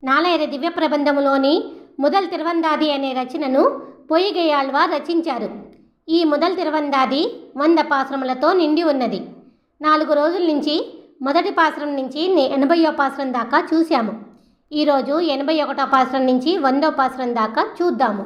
నాలాయిర దివ్య ప్రబంధములోని ముదల్ తిరువందాది అనే రచనను పొయ్యిగైయాళ్వార్ రచించారు. ఈ ముదల్ తిరువందాది 100 పాశ్రములతో నిండి ఉన్నది. 4 రోజుల నుంచి మొదటి పాశ్రం నుంచి 80వ పాశ్రం దాకా చూశాము. ఈరోజు 81వ పాశ్రం నుంచి 100వ పాశ్రం దాకా చూద్దాము.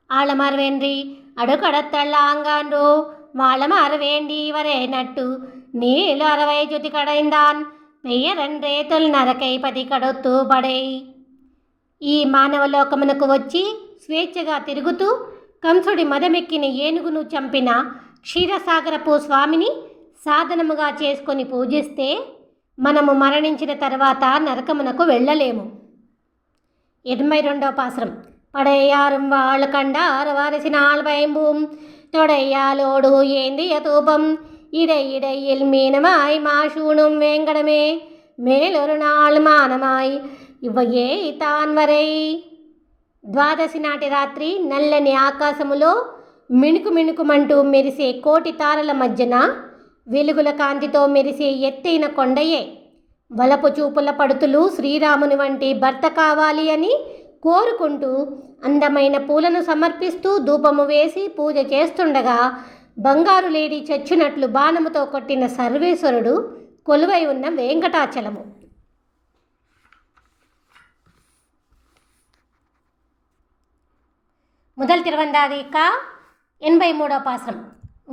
ఆళమరవేండ్రి అడుకడత్తళ్ళాంగాండ్రు వాళమరవేండి వరే నట్టు నీళ్ళు 60 జుతి కడైందాన్ మెయ్యరండ్రేతుల్ నరకై 10 కడొత్తు పడై. ఈ మానవలోకమునకు వచ్చి స్వేచ్ఛగా తిరుగుతూ కంసుడి మదమెక్కిన ఏనుగును చంపిన క్షీరసాగరపు స్వామిని సాధనముగా చేసుకొని పూజిస్తే మనము మరణించిన తర్వాత నరకమునకు వెళ్ళలేము. 82వ పాశ్రం. పడయ్యారుం వాళ్ళు కండారు వారసినాల్ భయంబూం తొడయ్యాలోడు ఏందియ తూపం இடையில் மீனமாய் மாசூணும் வேங்கடமே மேலொரு நாள் మానమాయ్ ఇవ్వయే తాన్ వరై. ద్వాదశి నాటి రాత్రి నల్లని ఆకాశములో మిణుకు మిణుకుమంటూ మెరిసే కోటి తారల మధ్యన వెలుగుల కాంతితో మెరిసే ఎత్తైన కొండయే. వలపు చూపుల పడుతులు శ్రీరాముని వంటి భర్త కావాలి అని కోరుకుంటూ అందమైన పూలను సమర్పిస్తూ ధూపము వేసి పూజ చేస్తుండగా బంగారు లేడి చచ్చినట్లు బాణముతో కొట్టిన సర్వేశ్వరుడు కొలువై ఉన్న వెంకటాచలము. முதல் திருவந்தாதிக்கா 83వ பாசுரம்.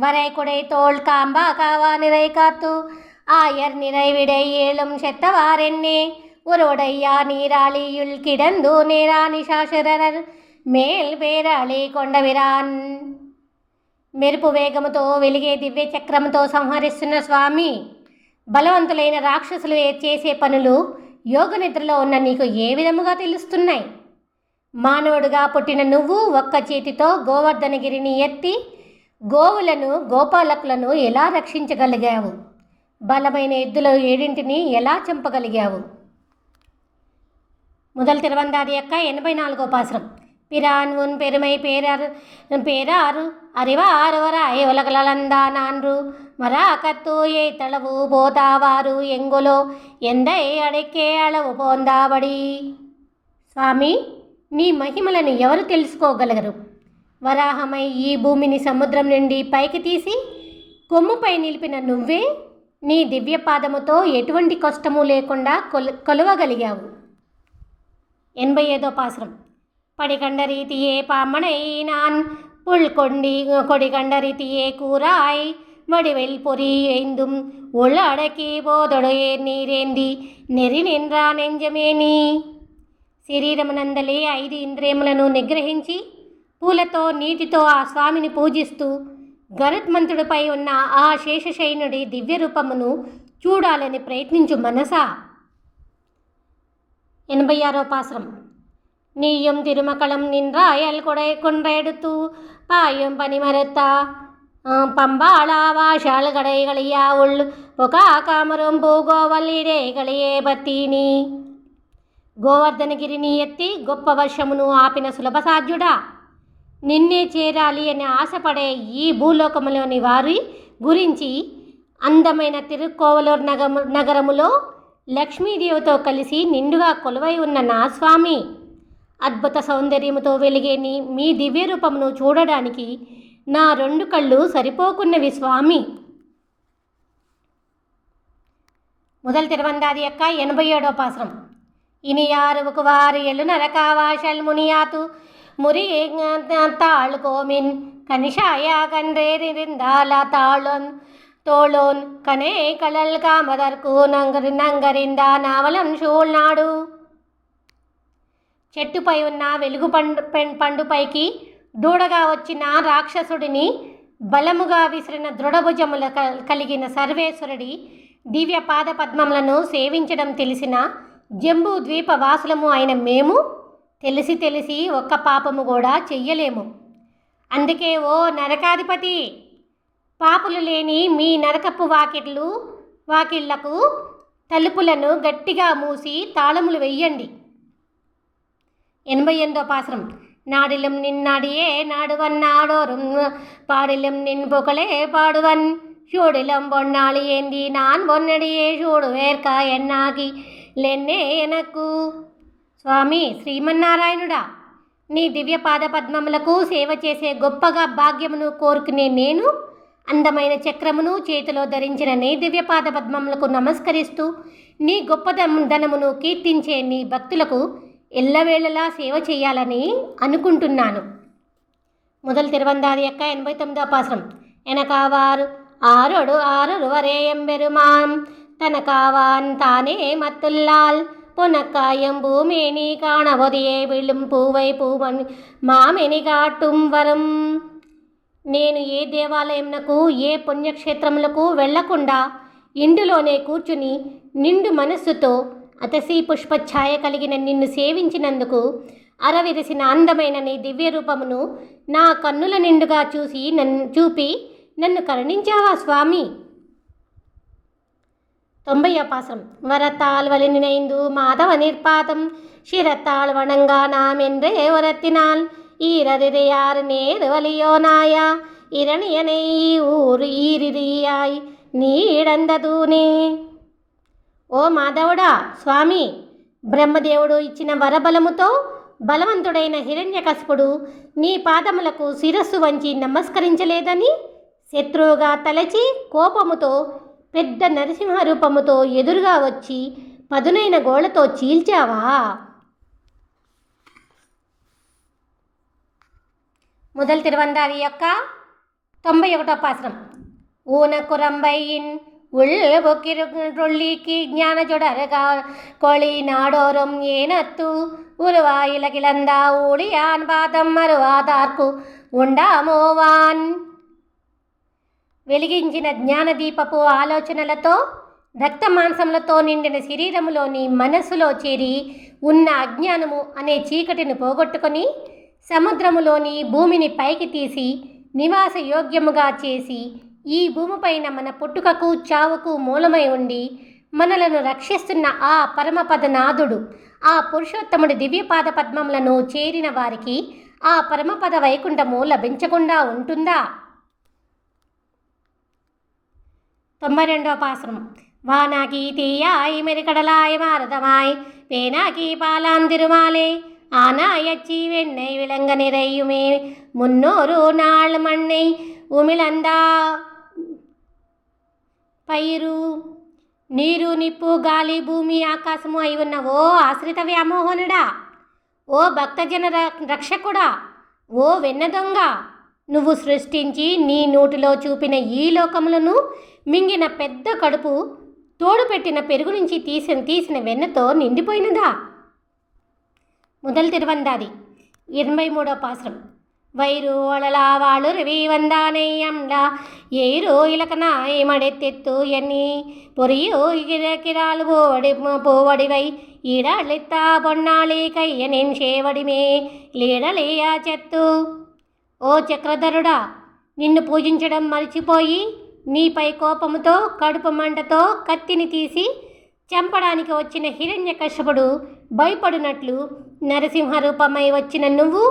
வரை கொடை தோள் காம்பா காவா நிறை காத்து ஆயர் நிறைவிடை ஏழும் செத்தவாரென்னே ஒருடையா நீராளியுள் கிடந்து நேராணி శాశరర్ మేల్ పేరాళి కొండవిరాన్. మెరుపు వేగముతో వెలిగే దివ్య చక్రముతో సంహరిస్తున్న స్వామి, బలవంతులైన రాక్షసులు చేసే పనులు యోగ నిద్రలో ఉన్న నీకు ఏ విధముగా తెలుస్తున్నాయి? మానవుడుగా పుట్టిన నువ్వు ఒక్క చేతితో గోవర్ధనగిరిని ఎత్తి గోవులను గోపాలకులను ఎలా రక్షించగలిగావు? బలమైన ఎద్దుల 7ంటిని ఎలా చంపగలిగావు? முதல் திருவந்தாதி యొక్క 84వ పాశ్రం. பிரான் உன் பெருமை பேராறு அறிவாறுவராய் உலகளந்தானான்று மராக்கத்து ஏத்தளவு போతావారు ఎంగులో ఎందై అడకే అళవు పోందాబడి. స్వామి, నీ మహిమలను ఎవరు తెలుసుకోగలగరు? వరాహమై ఈ భూమిని సముద్రం నుండి పైకి తీసి కొమ్ముపై నిలిపిన నువ్వే నీ దివ్యపాదముతో ఎటువంటి కష్టము లేకుండా కొలవగలిగావు. 85వ పాశ్రం. పడికండ రీతియే పామ్మణై నాన్ పుల్కొండి కొడికండ రీతియే కూరాయ్ వడివెల్ పొరి ఐందుం ఒళ్ళ అడకి బోదొడయే నీరేంది నెరి నింద్రా నెంజమేని. శరీరమునందలే 5 ఇంద్రియములను నిగ్రహించి పూలతో నీటితో ఆ స్వామిని పూజిస్తూ గరుత్మంతుడిపై ఉన్న ఆ శేషశయనుడి దివ్య రూపమును చూడాలని ప్రయత్నించు మనసా. 86వ పాశ్రం. நீயும் திருமக்களும் நின்றாயல் கொன்றையெடுத்து பாயும் பனிமரத்தா பம்பாளா வாஷாள் கடைகளியா உள் ஒகா కామరం భూగోవల్లిడేగలియే బత్తీని. గోవర్ధనగిరిని ఎత్తి గొప్ప వర్షమును ఆపిన సులభ సాధ్యుడా, నిన్నే చేరాలి అని ఆశపడే ఈ భూలోకములోని వారి గురించి అందమైన తిరుక్కోవలూరు నగరములో లక్ష్మీదేవితో కలిసి నిండుగా కొలువై ఉన్న నా స్వామి, అద్భుత సౌందర్యముతో వెలిగే మీ దివ్య రూపమును చూడడానికి నా 2 కళ్ళు సరిపోకున్నవి స్వామి. முதல் திருவந்தாதி యొక్క 87వ పాశ్రం. இனியாருவுக்கு வாறு எழு நரகாவாஷல் முனியாத்து முறி தாழ்கோமின் கனிஷாயா கன்றேறிந்தால தாளோன் தோளோன் கனே కళల్ కామదర్కు నంగరిందా నావలం షూల్నాడు. చెట్టుపై ఉన్న వెలుగు పండుపైకి దూడగా వచ్చిన రాక్షసుడిని బలముగా విసిరిన దృఢభుజముల కలిగిన సర్వేశ్వరుడి దివ్య పాద పద్మములను సేవించడం తెలిసిన జంబూ ద్వీప వాసులము అయిన మేము తెలిసి ఒక్క పాపము కూడా చెయ్యలేము. అందుకే ఓ నరకాధిపతి, పాపులు లేని మీ నరకపు వాకిళ్లకు తలుపులను గట్టిగా మూసి తాళములు వెయ్యండి. 88వ పాశ్రం. நாடிலும் நின்னாடியே நாடுவன் நாடோறும் பாடிலும் நின் புகழே பாடுவன் சூடிலம் பொன்னாளி ஏந்தி நான் பொன்னடியே சூடு వేర్క ఎన్నాకి లెన్నే ఎనకు. స్వామి శ్రీమన్నారాయణుడా, నీ దివ్య పాద పద్మములకు సేవ చేసే గొప్పగా భాగ్యమును కోరుకునే నేను అందమైన చక్రమును చేతిలో ధరించిన నీ దివ్య పాద పద్మములకు నమస్కరిస్తూ నీ గొప్పదనమును కీర్తించే నీ భక్తులకు ఎల్లవేళలా సేవ చేయాలని అనుకుంటున్నాను. முதல் திருவந்தாதி அக்கா 89వ பாசுரம். எனக்காவார் ஆரொடு ஆரொருவரே எம்பெருமான் தனக்காவான் தானே மத்துள்ளால் பொனக்காயம் பூமேனி காணபொதியே விழும் పూవై పూవని మామెని కాటుం వరం. నేను ఏ దేవాలయంనకు ఏ పుణ్యక్షేత్రములకు వెళ్లకుండా ఇందులోనే కూర్చుని నిండు మనస్సుతో అతసీ పుష్పఛాయ కలిగిన నిన్ను సేవించినందుకు అరవిరిసిన అందమైన నీ దివ్య రూపమును నా కన్నుల నిండుగా చూపి నన్ను కరుణించావా స్వామి. 90వ பாசுரம். வரத்தால் வலிநினைந்து மாதவ நிற்பாதம் சிரத்தாள் வணங்கா நாம் என்றே உரத்தினால் ஈரறியாறு நேரு வலியோ நாயா இரணியனை ஊరు ఈరియాయ్ నీ ఇడందదూనే. ఓ మాధవుడా స్వామి, బ్రహ్మదేవుడు ఇచ్చిన వరబలముతో బలవంతుడైన హిరణ్యకశిపుడు నీ పాదములకు శిరస్సు వంచి నమస్కరించలేదని శత్రువుగా తలచి కోపముతో పెద్ద నరసింహ రూపముతో ఎదురుగా వచ్చి పదునైన గోళ్లతో చీల్చావా. முதல் திருவந்தாதி యొక్క 91వ பாசுரம். ஊனக்குரம்பையின் உள்பொக்கிருள்ளிக்கு ஞான ஜொடரக கொளி நாடோறும் ஏனத்து உருவாயிலகிலந்தா ஊழியான் பாదం మరువాదార్కు ఉండామోవాన్. వెలిగించిన జ్ఞానదీపపు ఆలోచనలతో రక్తమాంసములతో నిండిన శరీరములోని మనస్సులో చేరి ఉన్న అజ్ఞానము అనే చీకటిని పోగొట్టుకొని సముద్రములోని భూమిని పైకి తీసి నివాస యోగ్యముగా చేసి ఈ భూమిపైన మన పుట్టుకకు చావుకు మూలమై ఉండి మనలను రక్షిస్తున్న ఆ పరమపదనాథుడు ఆ పురుషోత్తముడి దివ్యపాద పద్మములను చేరిన వారికి ఆ పరమపద వైకుంఠము లభించకుండా ఉంటుందా. 92వ పాసురం. వానాకి తీయాయి మెరికడలాయ మారుతమాయ్ పేనాకి పాలాం తిరుమాలే ஆனாயச்சி வெண்ணை விளங்க நிறையுமே முன்னோரு நாள் மண்ணை ఉమిళందా పైరు నీరు నిప్పు గాలి భూమి ఆకాశము అయి ఉన్న ఓ ఆశ్రిత వ్యామోహనుడా, ఓ భక్తజన రక్షకుడా, ఓ వెన్న దొంగ, నువ్వు సృష్టించి నీ నోటిలో చూపిన ఈ లోకములను మింగిన పెద్ద కడుపు తోడు పెట్టిన పెరుగు నుంచి తీసిన వెన్నతో నిండిపోయినదా. முதல் திருவந்தாதி 23వ பாசுரம். వైరు ఒళలా వాళు రవి వందానై అండా ఏరు ఇలకనాయ మడెత్తెత్తు ఎన్ని పొరియు కిరాలు పోవడివై ఈడాళ్ళెత్తా పొన్నాళి కయ్యనేం చేవడిమే లీడలియా చెత్తు. ఓ చక్రధరుడా, నిన్ను పూజించడం మరిచిపోయి నీపై కోపముతో కడుపు మంటతో కత్తిని తీసి చంపడానికి వచ్చిన హిరణ్యకశపుడు భయపడినట్లు నరసింహరూపమై వచ్చిన నువ్వు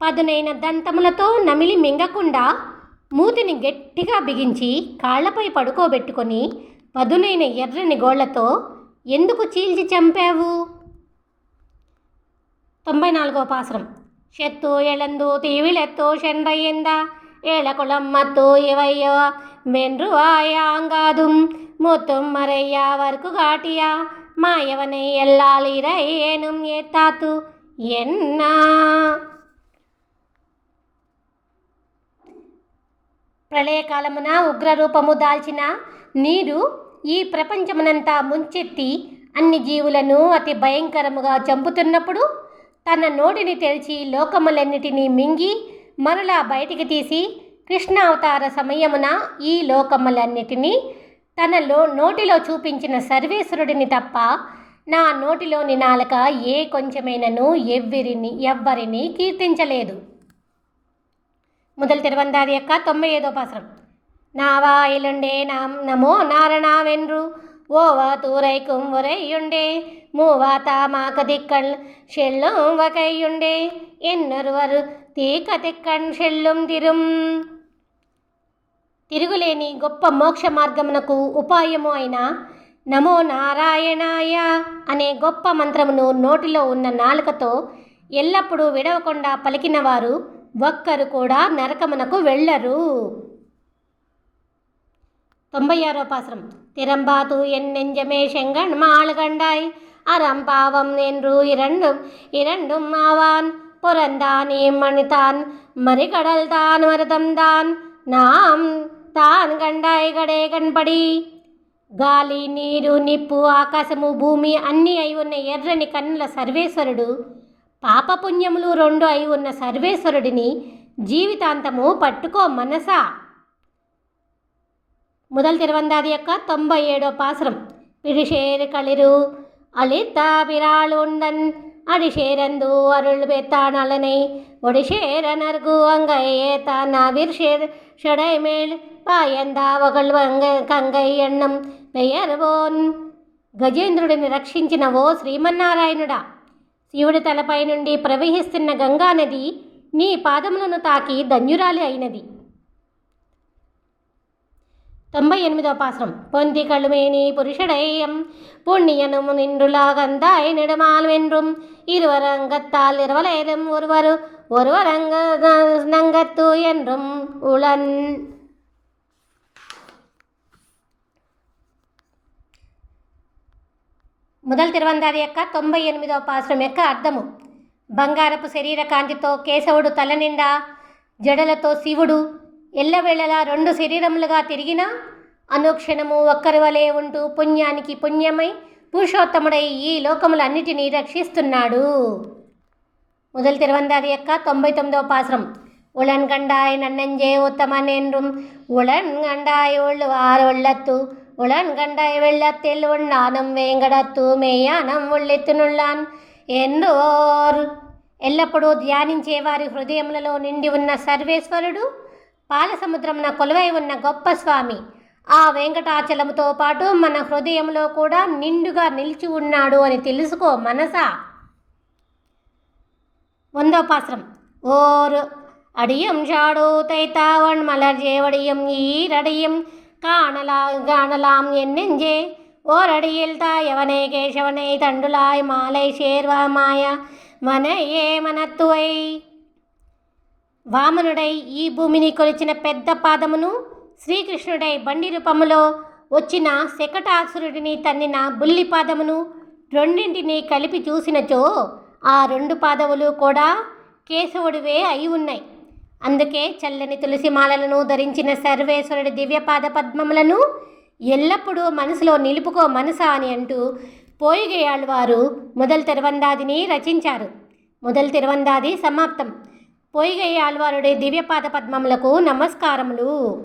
పదునైన దంతములతో నమిలి మింగకుండా మూతిని గట్టిగా బిగించి కాళ్లపై పడుకోబెట్టుకొని పదునైన ఎర్రని గోళ్లతో ఎందుకు చీల్చి చంపావు. 94వ పాసురం. శత్తు ఎళందు తీవిలెత్తు చెండ్రయ్యంద ఏళకుళమ్మత్తు ఇవయ్యో వెన్రువాయాంగాదుం మొత్తం మరయ్యా వరకు కాటియా మాయవனை ఎల్లాలిరయ్యేనుం ఏతాతు ఎన్నా. ప్రళయకాలమున ఉగ్రరూపము దాల్చిన నీరు ఈ ప్రపంచమునంతా ముంచెత్తి అన్ని జీవులను అతి భయంకరముగా చంపుతున్నప్పుడు తన నోటిని తెరిచి లోకములన్నిటినీ మింగి మరలా బయటికి తీసి కృష్ణావతార సమయమున ఈ లోకములన్నిటినీ తన నోటిలో చూపించిన సర్వేశ్వరుడిని తప్ప నా నోటిలోని నాలుక ఏ కొంచెమైనను ఎవ్వరిని కీర్తించలేదు. முதல் திருவந்தாதி యొక్క 95వ పాసురం. నావాయిలుండే నమో నారణావెన్రు ఓవా తూరైக்கும் உரையுண்டே மூவாத்தா மாக்கதிக்கண் செல்லும் வகையுண்டே என்னொருவர் தீக்கதிக்கண் செல்லும் திரும். తిరుగులేని గొప్ప మోక్ష మార్గమునకు ఉపాయము అయిన నమో నారాయణాయ అనే గొప్ప మంత్రమును నోటిలో ఉన్న నాలుకతో ఎల్లప్పుడూ విడవకుండా పలికిన వారు ఒక్కరు కూడా నరకమునకు వెళ్ళరు. 96వ పాసురం. తిరంబాతు ఎన్నెంజమే செங்கண் மாளுகண்டாய் அறம்பாவம் என்று இரண்டும் ஆவான் புறந்தான் மணிதான் மறிகடல் தான் மருதம் தான் நாம் తాన్ గండాయి గడే కనపడి. గాలి, నీరు, నిప్పు, ఆకాశము, భూమి అన్నీ అయి ఉన్న ఎర్రని కన్నుల సర్వేశ్వరుడు, పాపపుణ్యములు 2 అయి ఉన్న సర్వేశ్వరుడిని జీవితాంతము పట్టుకో మనసా. முதல் திருவந்தாதி యొక్క 97వ పాసురం. பிடிஷேர் களிறு அளித்தா பிராளுண்டன் அடிஷேரந்து அருள் பெத்தான் அலனை ஒடிஷேர நர்கு அங்கையேத்தான் அவிர்ஷேர் ஷடைமேல் పాయందావగల్ కంగై ఎన్నం పెయ్యర్వోన్. గజేంద్రుడిని రక్షించిన ఓ శ్రీమన్నారాయణుడా, శివుడి తలపై నుండి ప్రవహిస్తున్న గంగానది నీ పాదములను తాకి ధన్యురాలి అయినది. 98వ పాసురం. పొంది కళుమేని పురుషుడయ్యం పుణ్యనుము నిండులాగందాయి నెడమాల్ వెன்றும் இருவரங்கத்தால் இரவலேதும் ஒருவரங்க நங்கத்து என்றும் உளன். మొదటి తిరువందాది యొక్క 98వ పాసురం యొక్క అర్థము. బంగారపు శరీర కాంతితో కేశవుడు తల నిండా జడలతో శివుడు ఎల్లవేళలా 2 శరీరములుగా తిరిగినా అనుక్షణము ఒక్కరి వలె ఉంటూ పుణ్యానికి పుణ్యమై పురుషోత్తముడై ఈ లోకములన్నిటినీ రక్షిస్తున్నాడు. మొదటి తిరువందాది యొక్క 99వ పాసురం. ఉళన్గండాయ్ నన్నెంజే ఉత్తమన్ என்றும் ఉళన్గండాయ్ உள்ளத்து உளன்கண்டாய் வெள்ளத்தில் உண்ணானம் వేంగడత్తు మేయానం ఉళ్ళెత్తునుళ్ళాన్ ఎందోర్. ఎల్లప్పుడూ ధ్యానించే వారి హృదయములలో నిండి ఉన్న సర్వేశ్వరుడు, పాల సముద్రమున కొలువై ఉన్న గొప్ప స్వామి ఆ వెంకటాచలముతో పాటు మన హృదయంలో కూడా నిండుగా నిలిచి ఉన్నాడు అని తెలుసుకో మనసా. 100వ పాసురం. ఓర్ అడియం షాడు తైతావణ్ మలర్ జేవడియం ఈరడియం காணலாம் என்னெஞ்சே ஓரடியில் தாயவனே கேசவனை தண்டுலாய் மாலை சேர்வாమాయ మనయే మనత్తువై. వామనుడై ఈ భూమిని కొలిచిన పెద్ద పాదమును, శ్రీకృష్ణుడై బండి రూపములో వచ్చిన శకటాసురుడిని తన్నిన బుల్లి పాదమును రెండింటినీ కలిపి చూసినచో ఆ 2 పాదములు కూడా కేశవుడివే అయి ఉన్నాయి. అందుకే చల్లని తులసి మాలలను ధరించిన సర్వేశ్వరుడి దివ్యపాద పద్మములను ఎల్లప్పుడూ మనసులో నిలుపుకో మనసా అని అంటూ పోయిగయాళ్వారు మొదటి తిరువందాదిని రచించారు. మొదటి తిరువందాది సమాప్తం. పోయిగయాళ్వారుడి దివ్యపాద పద్మములకు నమస్కారములు.